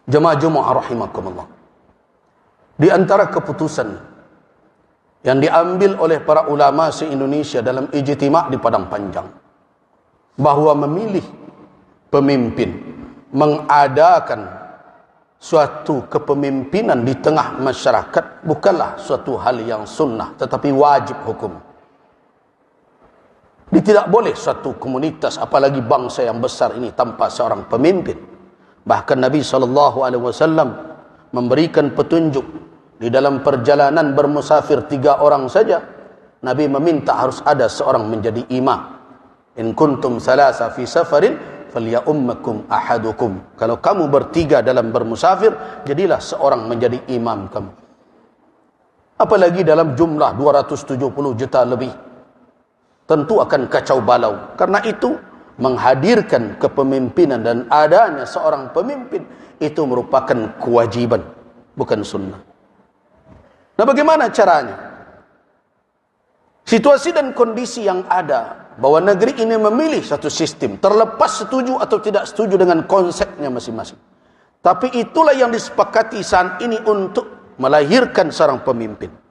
Jemaah rahimakumullah. Di antara keputusan yang diambil oleh para ulama se-Indonesia dalam ijtima' di Padang Panjang, bahwa memilih pemimpin, mengadakan suatu kepemimpinan di tengah masyarakat bukanlah suatu hal yang sunnah, tetapi wajib hukum. Tidak boleh suatu komunitas, apalagi bangsa yang besar ini, tanpa seorang pemimpin. Bahkan Nabi SAW memberikan petunjuk di dalam perjalanan bermusafir 3 orang saja. Nabi meminta harus ada seorang menjadi imam. In kuntum salasa fi safarin falyummakum ahadukum. Kalau kamu bertiga dalam bermusafir, jadilah seorang menjadi imam kamu. Apalagi dalam jumlah 270 juta lebih, tentu akan kacau balau. Karena itu menghadirkan kepemimpinan dan adanya seorang pemimpin itu merupakan kewajiban, bukan sunnah. Nah, bagaimana caranya? Situasi dan kondisi yang ada bahwa negeri ini memilih satu sistem, terlepas setuju atau tidak setuju dengan konsepnya masing-masing. Tapi itulah yang disepakati saat ini untuk melahirkan seorang pemimpin.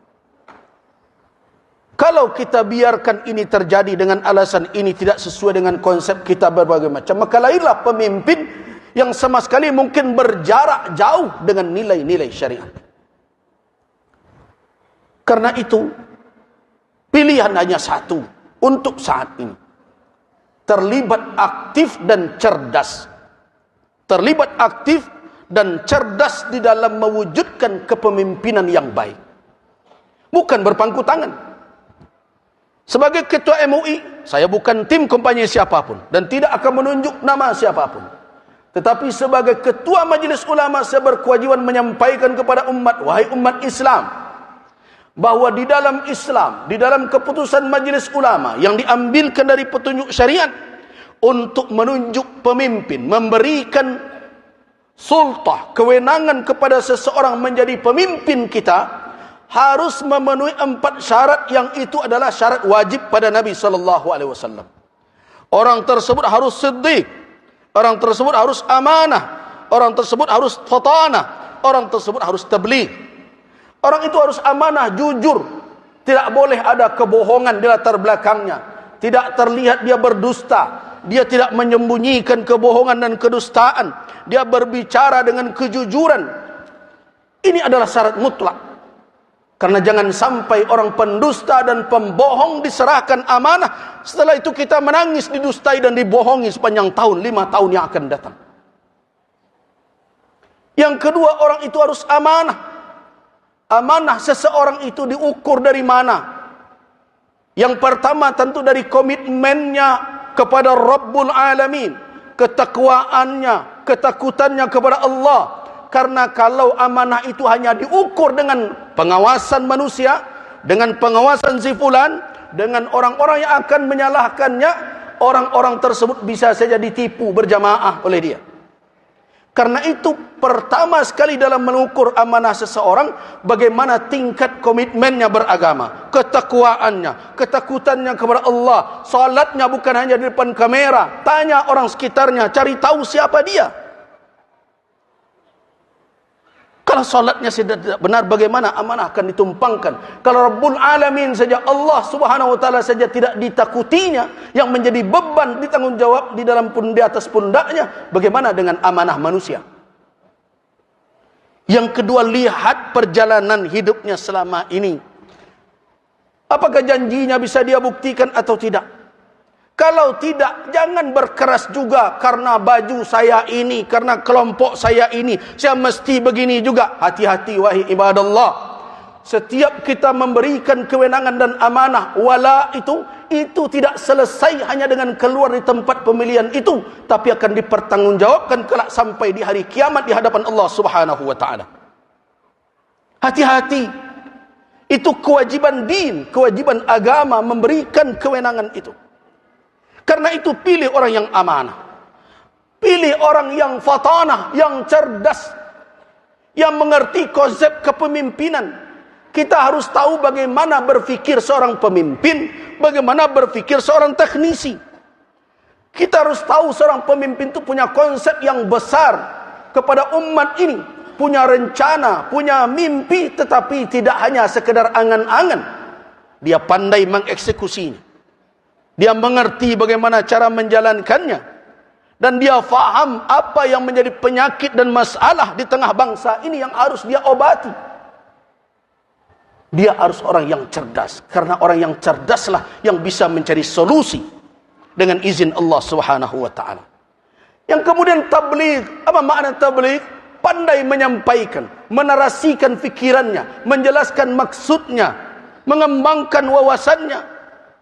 Kalau kita biarkan ini terjadi dengan alasan ini tidak sesuai dengan konsep kita berbagai macam, maka lahirlah pemimpin yang sama sekali mungkin berjarak jauh dengan nilai-nilai syariat. Karena itu, pilihan hanya satu untuk saat ini. Terlibat aktif dan cerdas. Terlibat aktif dan cerdas di dalam mewujudkan kepemimpinan yang baik. Bukan berpangku tangan. Sebagai ketua MUI, saya bukan tim kampanye siapapun dan tidak akan menunjuk nama siapapun. Tetapi sebagai ketua Majelis Ulama, saya berkewajiban menyampaikan kepada umat, wahai umat Islam, bahwa di dalam Islam, di dalam keputusan Majelis Ulama yang diambilkan dari petunjuk syariat untuk menunjuk pemimpin, memberikan sultah, kewenangan kepada seseorang menjadi pemimpin kita, harus memenuhi 4 syarat yang itu adalah syarat wajib pada Nabi SAW. Orang tersebut harus siddiq, orang tersebut harus amanah, orang tersebut harus fatanah, orang tersebut harus tabligh. Orang itu harus amanah, jujur, tidak boleh ada kebohongan di latar belakangnya, tidak terlihat dia berdusta, dia tidak menyembunyikan kebohongan dan kedustaan, dia berbicara dengan kejujuran. Ini adalah syarat mutlak. Karena jangan sampai orang pendusta dan pembohong diserahkan amanah, setelah itu kita menangis, didustai dan dibohongi sepanjang tahun, 5 tahun yang akan datang. Yang kedua, orang itu harus amanah. Amanah seseorang itu diukur dari mana? Yang pertama tentu dari komitmennya kepada Rabbul Alamin, ketakwaannya, ketakutannya kepada Allah. Karena kalau amanah itu hanya diukur dengan pengawasan manusia, dengan pengawasan si fulan, dengan orang-orang yang akan menyalahkannya, orang-orang tersebut bisa saja ditipu berjamaah oleh dia. Karena itu pertama sekali dalam mengukur amanah seseorang, bagaimana tingkat komitmennya beragama, ketakwaannya, ketakutannya kepada Allah, salatnya bukan hanya di depan kamera, tanya orang sekitarnya, cari tahu siapa dia. Kalau salatnya tidak benar, bagaimana amanah akan ditumpangkan? Kalau Rabbul Alamin saja, Allah Subhanahu wa taala saja tidak ditakutinya, yang menjadi beban ditanggung jawab di atas pundaknya, bagaimana dengan amanah manusia? Yang kedua, lihat perjalanan hidupnya selama ini. Apakah janjinya bisa dia buktikan atau tidak? Kalau tidak, jangan berkeras juga karena baju saya ini, karena kelompok saya ini, saya mesti begini juga. Hati-hati wahai ibadallah. Setiap kita memberikan kewenangan dan amanah, wala itu tidak selesai hanya dengan keluar di tempat pemilihan itu, tapi akan dipertanggungjawabkan kelak sampai di hari kiamat di hadapan Allah Subhanahu wa taala. Hati-hati. Itu kewajiban din, kewajiban agama memberikan kewenangan itu. Karena itu pilih orang yang amanah. Pilih orang yang fatanah, yang cerdas, yang mengerti konsep kepemimpinan. Kita harus tahu bagaimana berfikir seorang pemimpin, bagaimana berfikir seorang teknisi. Kita harus tahu seorang pemimpin itu punya konsep yang besar, kepada umat ini, punya rencana, punya mimpi, tetapi tidak hanya sekedar angan-angan. Dia pandai mengeksekusinya. Dia mengerti bagaimana cara menjalankannya. Dan dia faham apa yang menjadi penyakit dan masalah di tengah bangsa ini yang harus dia obati. Dia harus orang yang cerdas, karena orang yang cerdaslah yang bisa mencari solusi dengan izin Allah Subhanahu wa taala. Yang kemudian tabligh, apa makna tabligh? Pandai menyampaikan, menarasikan fikirannya, menjelaskan maksudnya, mengembangkan wawasannya.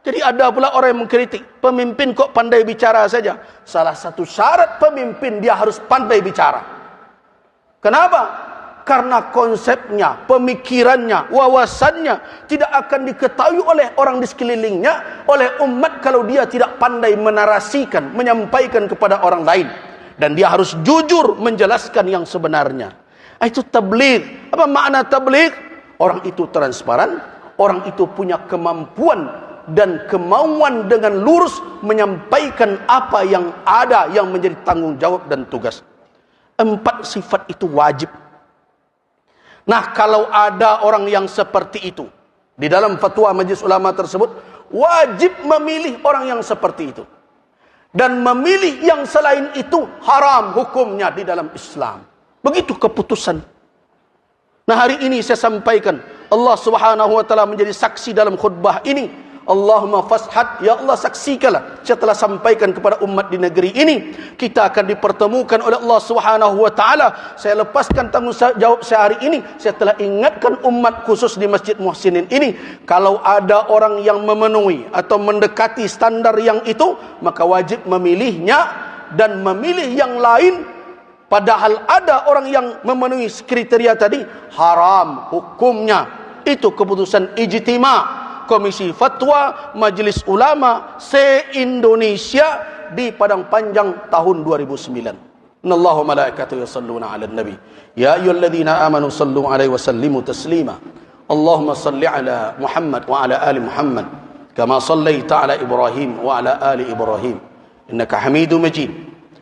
Jadi ada pula orang yang mengkritik, pemimpin kok pandai bicara saja. Salah satu syarat pemimpin, dia harus pandai bicara. Kenapa? Karena konsepnya, pemikirannya, wawasannya tidak akan diketahui oleh orang di sekelilingnya, oleh umat, kalau dia tidak pandai menarasikan, menyampaikan kepada orang lain. Dan dia harus jujur menjelaskan yang sebenarnya. Itu tabligh. Apa makna tabligh? Orang itu transparan, orang itu punya kemampuan dan kemauan dengan lurus menyampaikan apa yang ada, yang menjadi tanggung jawab dan tugas. 4 sifat itu wajib. Nah, kalau ada orang yang seperti itu, di dalam fatwa Majelis Ulama tersebut, wajib memilih orang yang seperti itu. Dan memilih yang selain itu haram hukumnya di dalam Islam. Begitu keputusan. Nah, hari ini saya sampaikan, Allah Subhanahu wa taala menjadi saksi dalam khutbah ini. Allahumma fashhad, ya Allah saksikanlah, saya telah sampaikan kepada umat di negeri ini, kita akan dipertemukan oleh Allah Subhanahu wa taala. Saya lepaskan tanggung jawab saya hari ini, saya telah ingatkan umat khusus di Masjid Muhsinin ini, kalau ada orang yang memenuhi atau mendekati standar yang itu, maka wajib memilihnya dan memilih yang lain. Padahal ada orang yang memenuhi kriteria tadi, haram hukumnya. Itu keputusan ijtima' Komisi Fatwa Majelis Ulama se-Indonesia di Padang Panjang tahun 2009. Innallaha malaikatahu yusalluna 'alan nabi. Ya ayyuhalladzina amanu sallu 'alaihi wa sallimu taslima. Allahumma salli 'ala Muhammad wa 'ala ali Muhammad kama sallaita 'ala Ibrahim wa 'ala ali Ibrahim innaka Hamidum Majid.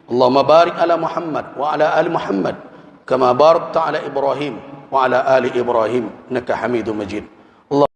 Allahumma barik 'ala Muhammad wa 'ala ali Muhammad kama barakta 'ala Ibrahim wa 'ala ali Ibrahim innaka Hamidum Majid.